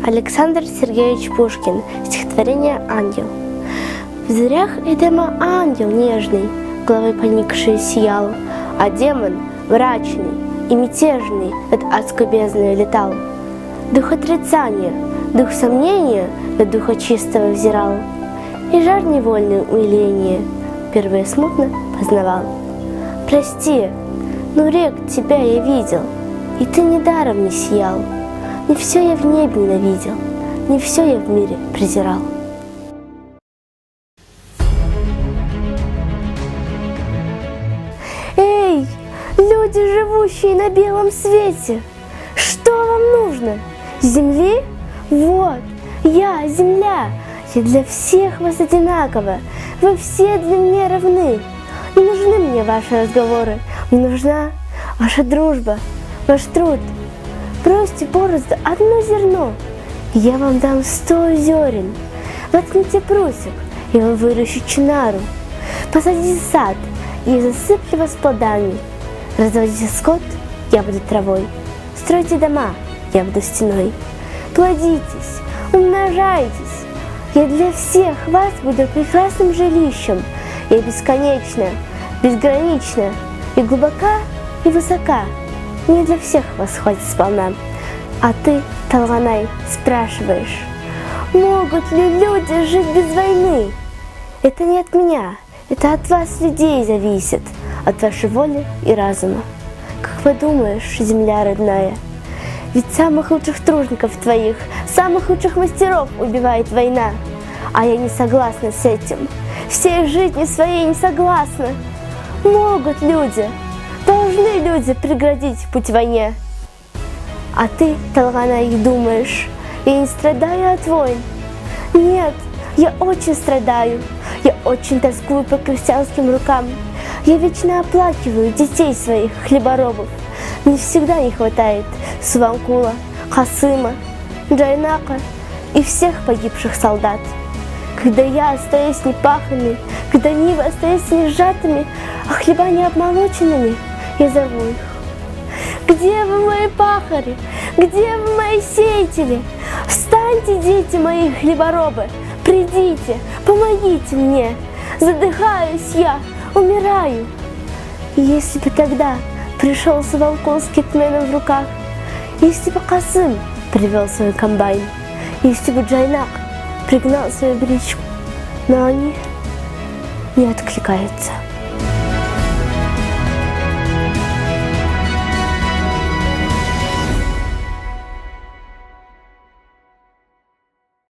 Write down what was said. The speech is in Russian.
Александр Сергеевич Пушкин. Стихотворение «Ангел». В зрях Эдема ангел нежный, головой поникший сиял, а демон мрачный и мятежный над адской бездной летал. Дух отрицания, дух сомнения на духа чистого взирал, и жар невольный умиления впервые смутно познавал. Прости, но рек тебя я видел, и ты недаром не сиял. Не все я в небе ненавидел, не все я в мире презирал. Эй, люди, живущие на белом свете, что вам нужно? Земли? Вот, я, земля, я для всех вас одинакова, вы все для меня равны. Не нужны мне ваши разговоры, мне нужна ваша дружба, ваш труд. Бросьте борозду одно зерно, и я вам дам 100 зерен. Воткните прусик, и вам выращу чинару. Посадите сад, и засыплю вас плодами. Разводите скот, я буду травой. Стройте дома, я буду стеной. Плодитесь, умножайтесь. Я для всех вас буду прекрасным жилищем. Я бесконечна, безгранична и глубока, и высока. Не для всех вас хватит сполна. А ты, Талганай, спрашиваешь, могут ли люди жить без войны? Это не от меня, это от вас, людей, зависит, от вашей воли и разума. Как вы думаешь, земля родная? Ведь самых лучших тружников твоих, самых лучших мастеров убивает война. А я не согласна с этим, всей жизни своей не согласна. Могут люди, должны люди преградить путь войне. А ты, Талганай, думаешь, я не страдаю от войн? Нет, я очень страдаю, я очень тоскую по крестьянским рукам. Я вечно оплакиваю детей своих хлеборобов. Мне всегда не хватает Суванкула, Касыма, Джайнака и всех погибших солдат. Когда я остаюсь непаханной, когда нивы остаются не сжатыми, а хлеба не обмолоченными, я зову их. Где вы, мои пахари? Где вы, мои сеятели? Встаньте, дети мои хлеборобы, придите, помогите мне. Задыхаюсь я, умираю. И если бы тогда пришел Суванкул с китменом в руках, если бы Касым привел свой комбайн, если бы Джайнак пригнал свою бричку, но они не откликаются.